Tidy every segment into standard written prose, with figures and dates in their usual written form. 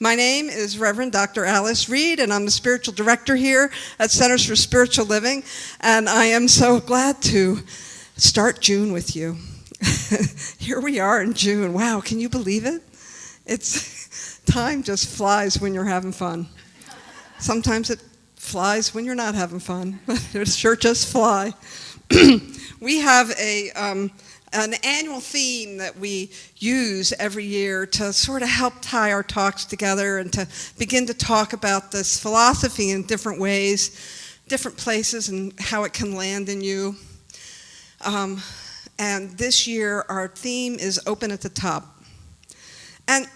My name is Reverend Dr. Alice Reid, and I'm the spiritual director here at Centers for Spiritual Living, and I am so glad to start June with you. Here we are in June. Wow, can you believe it? Time just flies when you're having fun. Sometimes it flies when you're not having fun, but it sure just fly. We have an annual theme that we use every year to sort of help tie our talks together and to begin to talk about this philosophy in different ways, different places, and how it can land in you. And this year, our theme is Open at the Top. And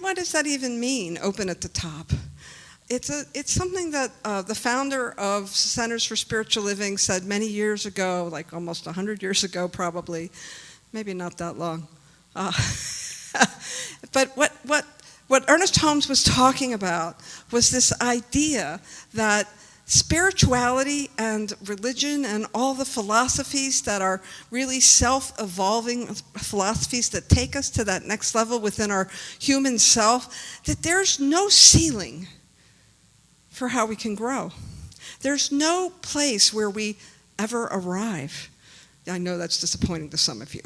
what does that even mean, open at the top? It's something that the founder of Centers for Spiritual Living said many years ago, like almost 100 years ago probably, maybe not that long. But what Ernest Holmes was talking about was this idea that spirituality and religion and all the philosophies that are really self-evolving philosophies that take us to that next level within our human self, that there's no ceiling for how we can grow. There's no place where we ever arrive. I know that's disappointing to some of you.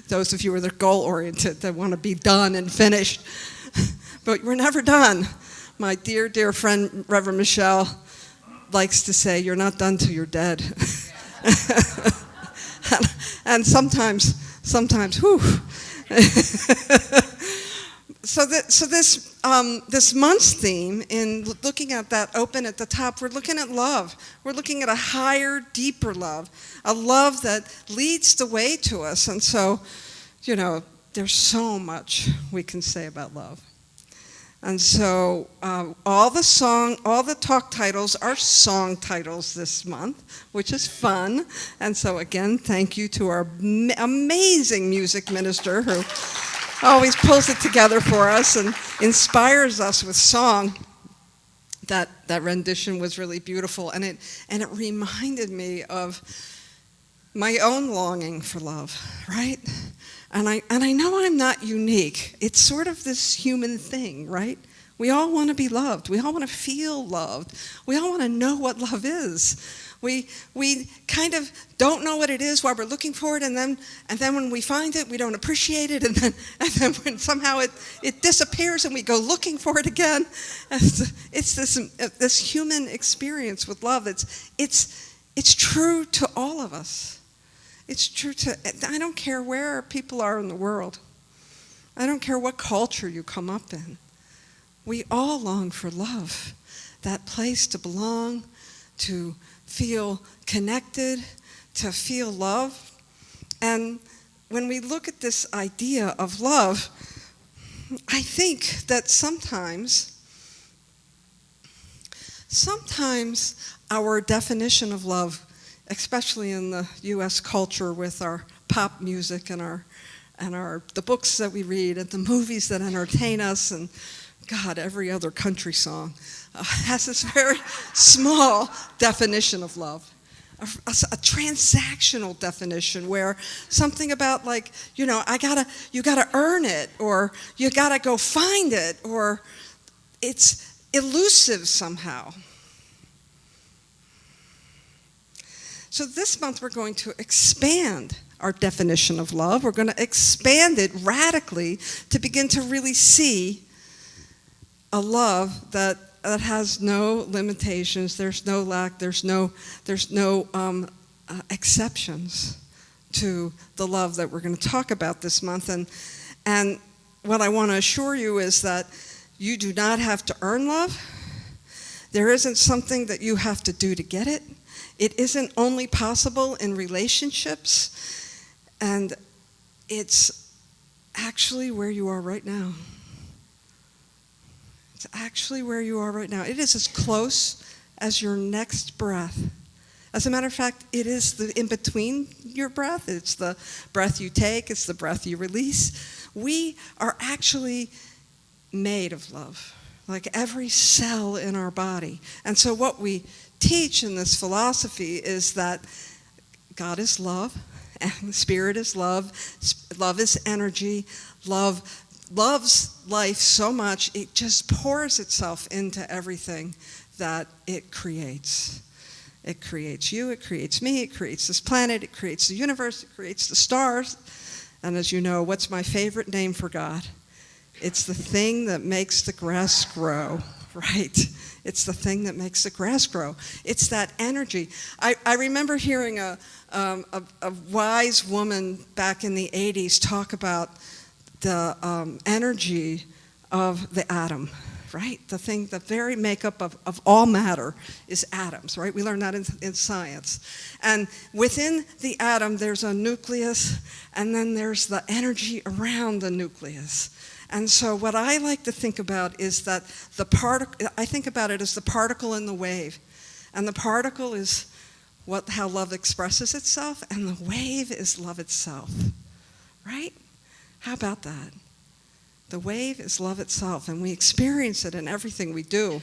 Those of you who are goal-oriented, that want to be done and finished. But we're never done. My dear, dear friend, Reverend Michelle, likes to say, you're not done till you're dead. and sometimes, whew. So this month's theme, in looking at that open at the top, we're looking at love. We're looking at a higher, deeper love, a love that leads the way to us. And so, there's so much we can say about love. And so all the talk titles are song titles this month, which is fun. And so again, thank you to our amazing music minister who always pulls it together for us and inspires us with song. That rendition was really beautiful, and it reminded me of my own longing for love, right? And I know I'm not unique. It's sort of this human thing, right? We all want to be loved. We all want to feel loved. We all want to know what love is. We kind of don't know what it is while we're looking for it, and then when we find it, we don't appreciate it, and then when somehow it disappears and we go looking for it again. It's this human experience with love. It's true to all of us. It's true I don't care where people are in the world. I don't care what culture you come up in. We all long for love, that place to belong, to feel connected, to feel love. And when we look at this idea of love, I think that sometimes our definition of love, especially in the U.S. culture with our pop music and the books that we read and the movies that entertain us, and God, every other country song has this very small definition of love, a transactional definition where something about you gotta earn it, or you gotta go find it, or it's elusive somehow. So this month we're going to expand our definition of love. We're going to expand it radically to begin to really see a love that has no limitations. There's no lack. There's no exceptions to the love that we're going to talk about this month. And what I want to assure you is that you do not have to earn love. There isn't something that you have to do to get it. It isn't only possible in relationships, and it's actually where you are right now. It's actually where you are right now. It is as close as your next breath. As a matter of fact, it is the in between your breath. It's the breath you take. It's the breath you release. We are actually made of love, like every cell in our body. And so what we teach in this philosophy is that God is love, and the Spirit is love. Love is energy. Love loves life so much, it just pours itself into everything that it creates. It creates you, it creates me, it creates this planet, it creates the universe, it creates the stars. And as you know, what's my favorite name for God? It's the thing that makes the grass grow, right? It's the thing that makes the grass grow. It's that energy. I remember hearing a wise woman back in the 80s talk about the energy of the atom, right? The very makeup of all matter is atoms, right? We learned that in science. And within the atom, there's a nucleus, and then there's the energy around the nucleus. And so what I like to think about is that I think about it as the particle in the wave. And the particle is how love expresses itself, and the wave is love itself, right? How about that? The wave is love itself, and we experience it in everything we do.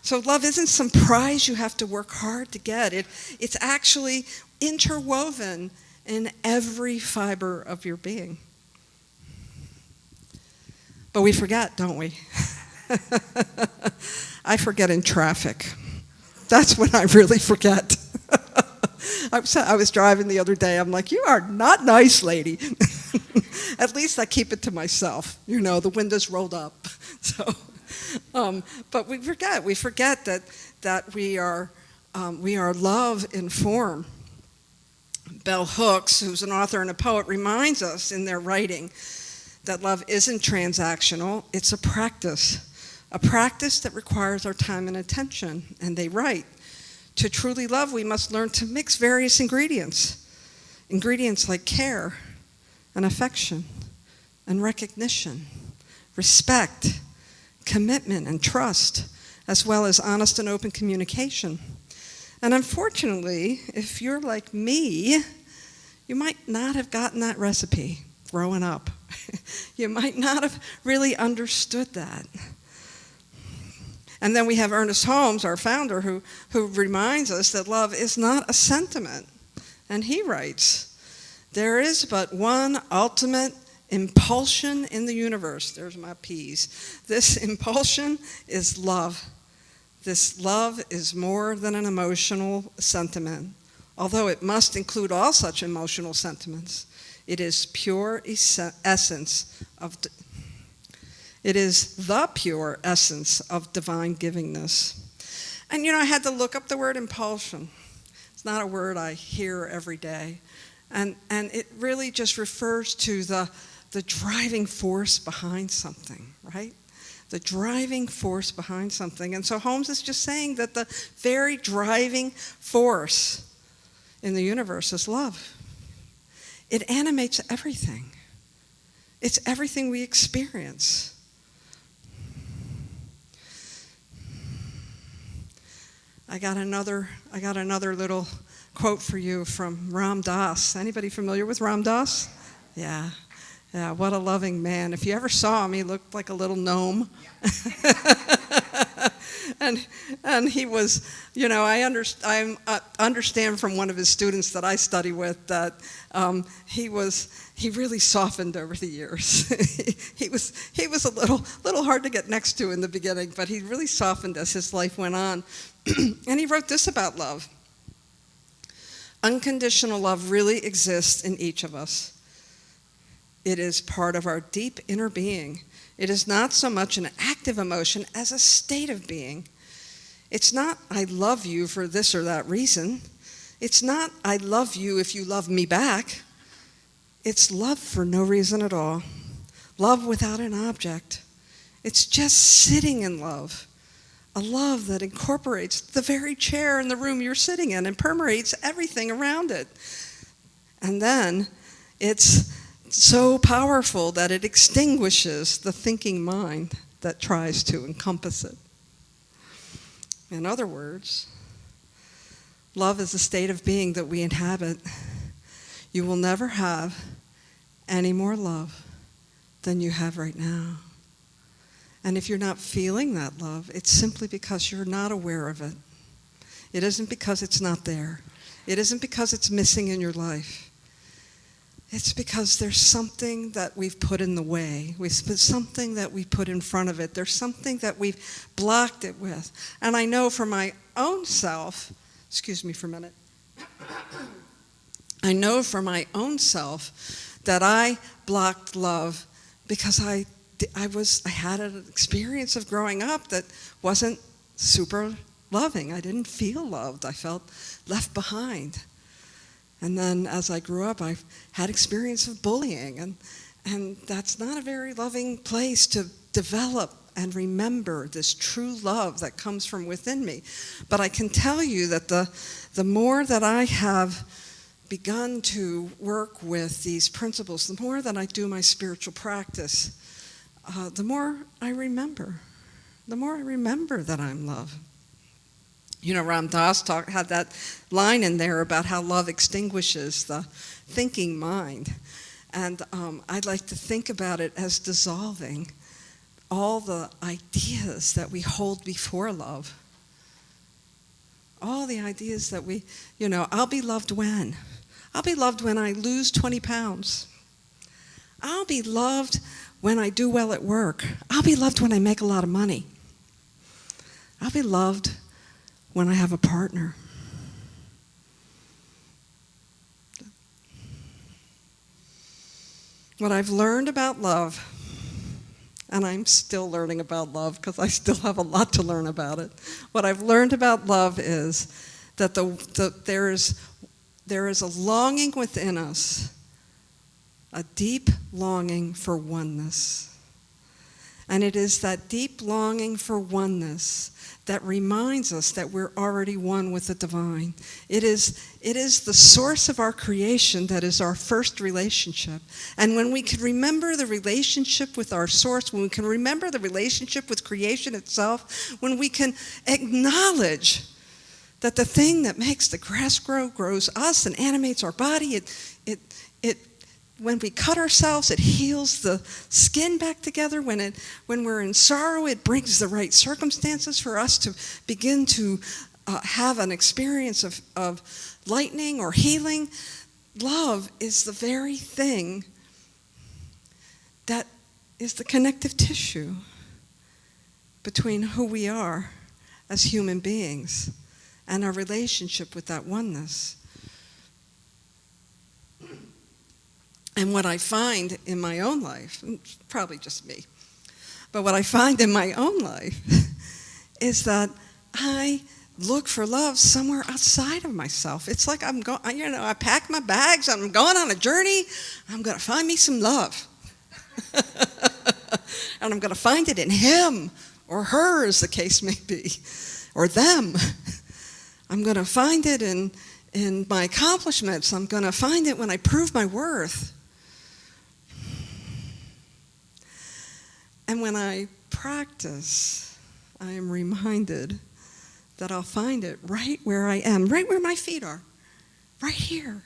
So love isn't some prize you have to work hard to get. It's actually interwoven in every fiber of your being. But we forget, don't we? I forget in traffic. That's when I really forget. I was driving the other day. I'm like, you are not nice, lady. At least I keep it to myself. You know, the windows rolled up. So, but we forget that we are love in form. Bell Hooks, who's an author and a poet, reminds us in their writing that love isn't transactional. It's a practice that requires our time and attention. And they write, to truly love, we must learn to mix various ingredients like care and affection and recognition, respect, commitment, and trust, as well as honest and open communication. And unfortunately, if you're like me, you might not have gotten that recipe growing up. You might not have really understood that. And then we have Ernest Holmes, our founder, who reminds us that love is not a sentiment. And he writes, there is but one ultimate impulsion in the universe. There's my P's. This impulsion is love. This love is more than an emotional sentiment, although it must include all such emotional sentiments. It is pure essence of It is the pure essence of divine givingness. And I had to look up the word impulsion. It's not a word I hear every day. And it really just refers to the driving force behind something, right? The driving force behind something. And so Holmes is just saying that the very driving force in the universe is love. It animates everything. It's everything we experience. I got another little quote for you from Ram Dass. Anybody familiar with Ram Dass? Yeah, what a loving man. If you ever saw him, he looked like a little gnome. And he was, I understand from one of his students that I study with that he really softened over the years. he was a little hard to get next to in the beginning, but he really softened as his life went on. And he wrote this about love. Unconditional love really exists in each of us. It is part of our deep inner being. It is not so much an active emotion as a state of being. It's not, I love you for this or that reason. It's not, I love you if you love me back. It's love for no reason at all. Love without an object. It's just sitting in love. A love that incorporates the very chair in the room you're sitting in and permeates everything around it. And then it's so powerful that it extinguishes the thinking mind that tries to encompass it. In other words, love is a state of being that we inhabit. You will never have any more love than you have right now. And if you're not feeling that love, it's simply because you're not aware of it. It isn't because it's not there. It isn't because it's missing in your life. It's because there's something that we've put in the way. Something that we put in front of it. There's something that we've blocked it with. And I know for my own self, excuse me for a minute. I know for my own self that I blocked love because I had an experience of growing up that wasn't super loving. I didn't feel loved. I felt left behind. And then as I grew up, I had experience of bullying, and that's not a very loving place to develop and remember this true love that comes from within me. But I can tell you that the more that I have begun to work with these principles, the more that I do my spiritual practice, the more I remember. The more I remember that I'm loved. You know, Ram Dass had that line in there about how love extinguishes the thinking mind. And I'd like to think about it as dissolving all the ideas that we hold before love. All the ideas that I'll be loved when? I'll be loved when I lose 20 pounds. I'll be loved when I do well at work. I'll be loved when I make a lot of money. I'll be loved when I have a partner. What I've learned about love, and I'm still learning about love because I still have a lot to learn about it. What I've learned about love is that there is a longing within us, a deep longing for oneness. And it is that deep longing for oneness that reminds us that we're already one with the divine. It is the source of our creation that is our first relationship. And when we can remember the relationship with our source, when we can remember the relationship with creation itself, when we can acknowledge that the thing that makes the grass grow grows us and animates our body, when we cut ourselves, it heals the skin back together. When we're in sorrow, it brings the right circumstances for us to begin to have an experience of lightening or healing. Love is the very thing that is the connective tissue between who we are as human beings and our relationship with that oneness. And what I find in my own life, probably just me, but what I find in my own life is that I look for love somewhere outside of myself. It's like I pack my bags, I'm going on a journey, I'm going to find me some love. And I'm going to find it in him or her, as the case may be, or them. I'm going to find it in my accomplishments. I'm going to find it when I prove my worth. And when I practice, I am reminded that I'll find it right where I am, right where my feet are, right here,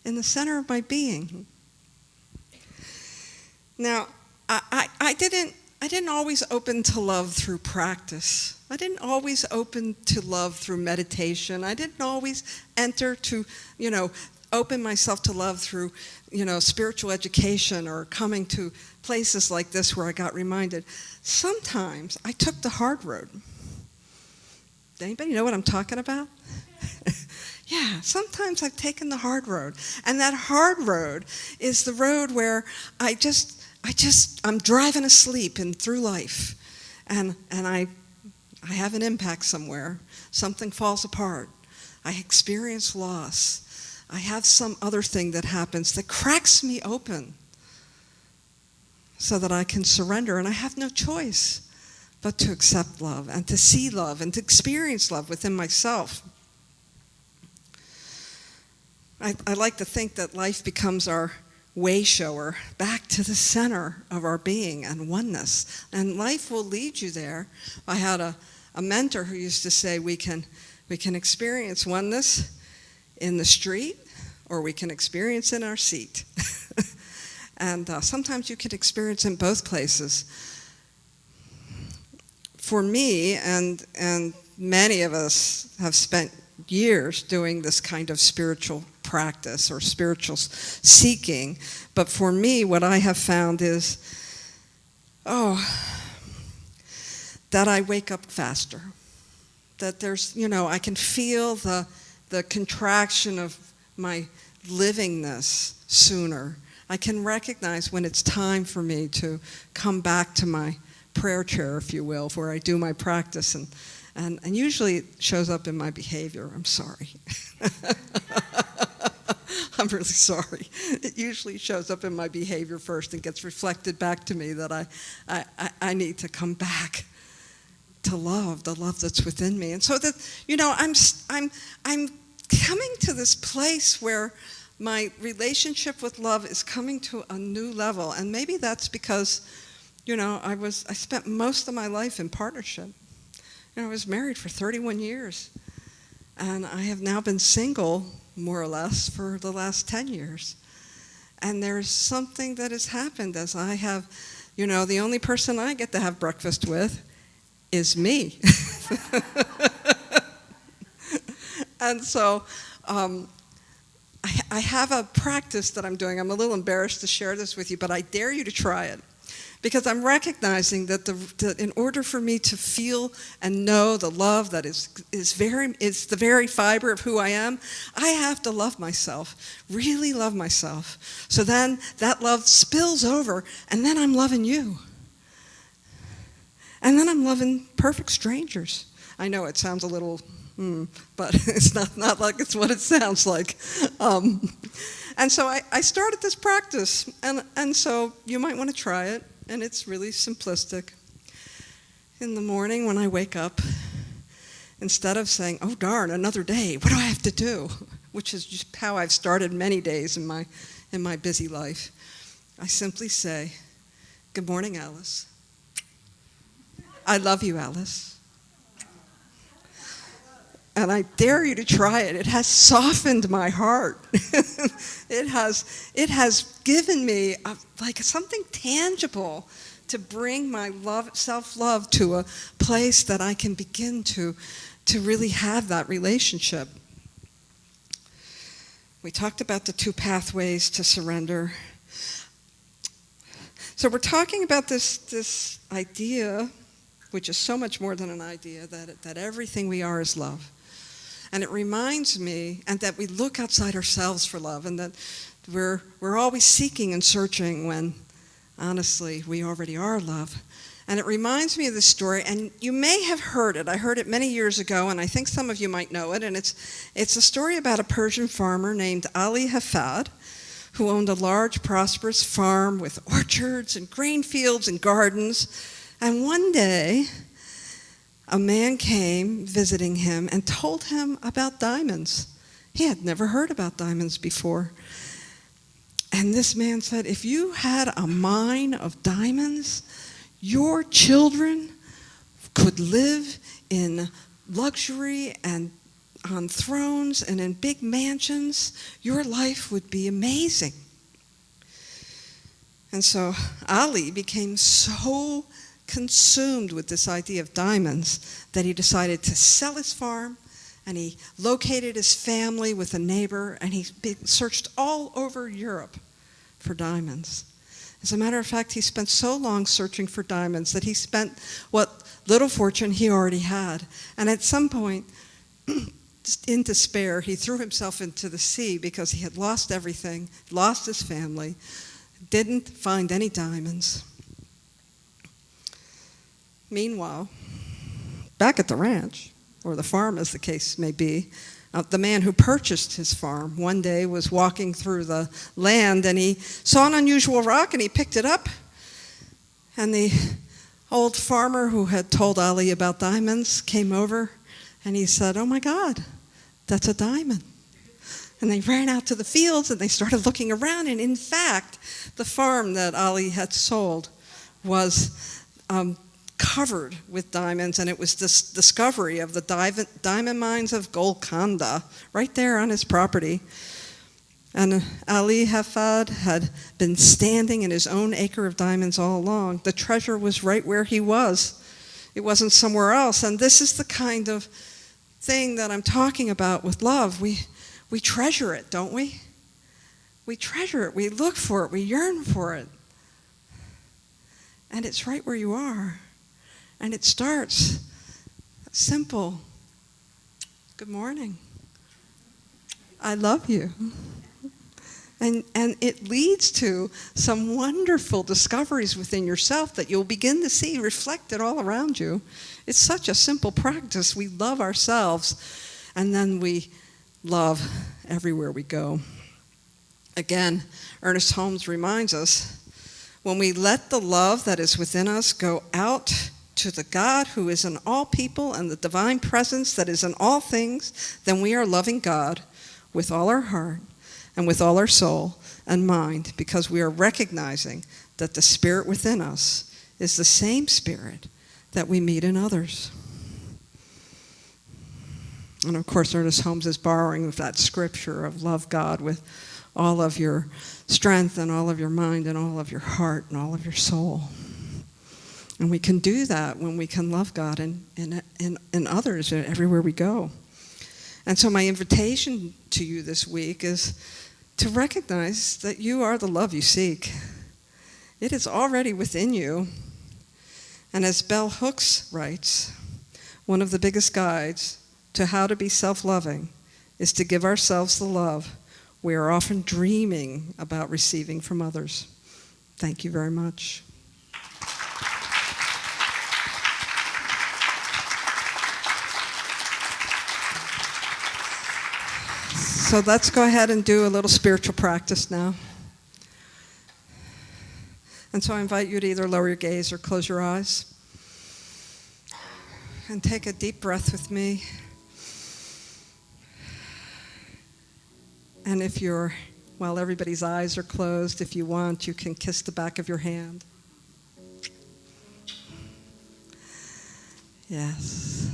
in the center of my being. Now, I didn't always open to love through practice. I didn't always open to love through meditation. I didn't always enter to, open myself to love through, spiritual education or coming to places like this where I got reminded. Sometimes I took the hard road. Anybody know what I'm talking about? Yeah, sometimes I've taken the hard road. And that hard road is the road where I'm driving asleep through life. And I have an impact somewhere. Something falls apart. I experience loss. I have some other thing that happens that cracks me open so that I can surrender. And I have no choice but to accept love and to see love and to experience love within myself. I like to think that life becomes our way shower back to the center of our being and oneness. And life will lead you there. I had a mentor who used to say we can experience oneness in the street or we can experience in our seat. And sometimes you can experience in both places. For me, and many of us have spent years doing this kind of spiritual practice or spiritual seeking. But for me, what I have found is, that I wake up faster. That there's, I can feel the contraction of my livingness sooner. I can recognize when it's time for me to come back to my prayer chair, if you will, where I do my practice, and usually it shows up in my behavior. I'm sorry. I'm really sorry. It usually shows up in my behavior first and gets reflected back to me that I need to come back to love, the love that's within me. And so that, I'm coming to this place where my relationship with love is coming to a new level. And maybe that's because, I spent most of my life in partnership. I was married for 31 years. And I have now been single, more or less, for the last 10 years. And there's something that has happened as I have, the only person I get to have breakfast with is me. And so I have a practice that I'm doing. I'm a little embarrassed to share this with you, but I dare you to try it. Because I'm recognizing that in order for me to feel and know the love that is the very fiber of who I am, I have to love myself, really love myself. So then that love spills over, and then I'm loving you. And then I'm loving perfect strangers. I know it sounds a little, but it's not like it's what it sounds like. And so I started this practice, and so you might want to try it. And it's really simplistic. In the morning when I wake up, instead of saying, oh darn, another day, what do I have to do? Which is just how I've started many days in my busy life. I simply say, good morning, Alice. I love you, Alice. And I dare you to try it. It has softened my heart. It has given me like something tangible to bring my self-love to a place that I can begin to really have that relationship. We talked about the 2 pathways to surrender. So we're talking about this idea, which is so much more than an idea, that everything we are is love. And it reminds me, and that we look outside ourselves for love, and that we're always seeking and searching when, honestly, we already are love. And it reminds me of this story, and you may have heard it. I heard it many years ago, and I think some of you might know it. And it's a story about a Persian farmer named Ali Hafad, who owned a large, prosperous farm with orchards and grain fields and gardens. And one day, a man came visiting him and told him about diamonds. He had never heard about diamonds before. And this man said, if you had a mine of diamonds, your children could live in luxury and on thrones and in big mansions. Your life would be amazing. And so Ali became so consumed with this idea of diamonds that he decided to sell his farm, and he located his family with a neighbor, and he searched all over Europe for diamonds. As a matter of fact, he spent so long searching for diamonds that he spent what little fortune he already had. And at some point, in despair, he threw himself into the sea because he had lost everything, lost his family, didn't find any diamonds. Meanwhile, back at the ranch, or the farm as the case may be, the man who purchased his farm one day was walking through the land, and he saw an unusual rock, and he picked it up. And the old farmer who had told Ali about diamonds came over, and he said, oh my God, that's a diamond. And they ran out to the fields, and they started looking around, and in fact, the farm that Ali had sold was covered with diamonds, and it was this discovery of the diamond mines of Golconda right there on his property. And Ali Hafad had been standing in his own acre of diamonds all along. The treasure was right where he was. It wasn't somewhere else. And this is the kind of thing that I'm talking about with love. We we treasure it, don't we? We treasure it. We look for it. We yearn for it. And it's right where you are. And it starts simple. Good morning. I love you. And it leads to some wonderful discoveries within yourself that you'll begin to see reflected all around you. It's such a simple practice. We love ourselves, and then we love everywhere we go. Again, Ernest Holmes reminds us, when we let the love that is within us go out to the God who is in all people and the divine presence that is in all things, then we are loving God with all our heart and with all our soul and mind, because we are recognizing that the Spirit within us is the same Spirit that we meet in others. And of course, Ernest Holmes is borrowing that scripture of love God with all of your strength and all of your mind and all of your heart and all of your soul. And we can do that when we can love God in others everywhere we go. And so my invitation to you this week is to recognize that you are the love you seek. It is already within you. And as Bell Hooks writes, one of the biggest guides to how to be self-loving is to give ourselves the love we are often dreaming about receiving from others. Thank you very much. So let's go ahead and do a little spiritual practice now. And so I invite you to either lower your gaze or close your eyes. And take a deep breath with me. And if you're, while everybody's eyes are closed, if you want, you can kiss the back of your hand. Yes.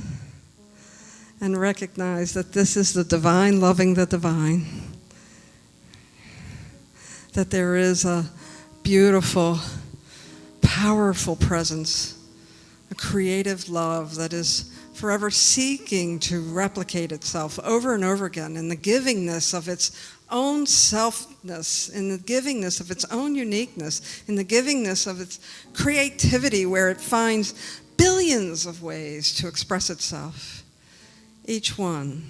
And recognize that this is the divine loving the divine. That there is a beautiful, powerful presence, a creative love that is forever seeking to replicate itself over and over again in the givingness of its own selfness, in the givingness of its own uniqueness, in the givingness of its creativity, where it finds billions of ways to express itself. Each one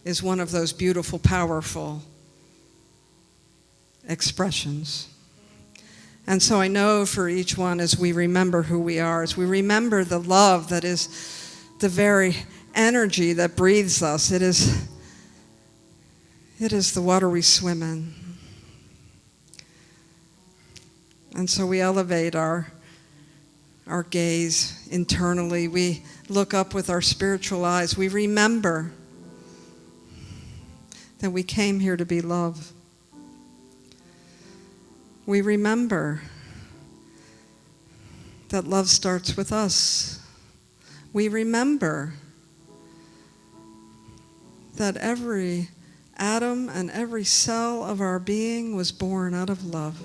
is one of those beautiful, powerful expressions. And so I know for each one, as we remember who we are, as we remember the love that is the very energy that breathes us, it is the water we swim in. And so we elevate our gaze internally. We look up with our spiritual eyes. We remember that we came here to be love. We remember that love starts with us. We remember that every atom and every cell of our being was born out of love.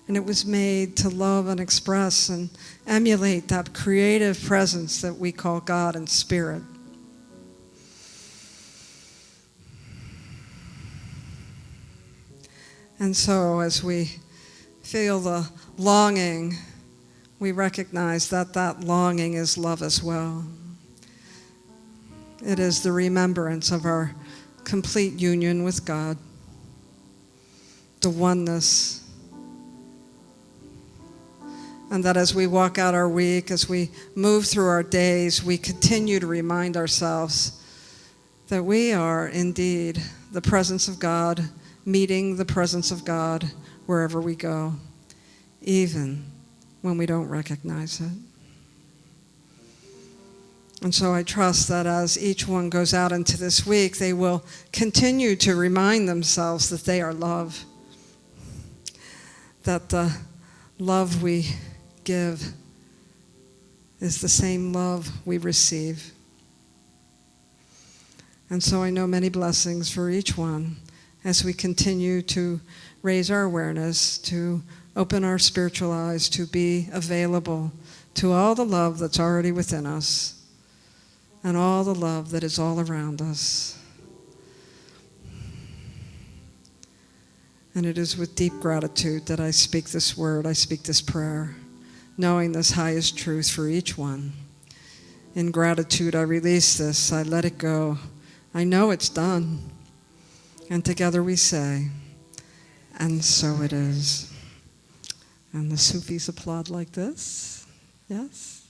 And it was made to love and express and emulate that creative presence that we call God and Spirit. And so as we feel the longing, we recognize that that longing is love as well. It is the remembrance of our complete union with God, the oneness. And that as we walk out our week, as we move through our days, we continue to remind ourselves that we are indeed the presence of God, meeting the presence of God wherever we go, even when we don't recognize it. And so I trust that as each one goes out into this week, they will continue to remind themselves that they are love, that the love we give is the same love we receive. And so I know many blessings for each one as we continue to raise our awareness, to open our spiritual eyes, to be available to all the love that's already within us and all the love that is all around us. And it is with deep gratitude that I speak this word, I speak this prayer, knowing this highest truth for each one. In gratitude, I release this, I let it go. I know it's done. And together we say, and so it is. And the Sufis applaud like this. Yes?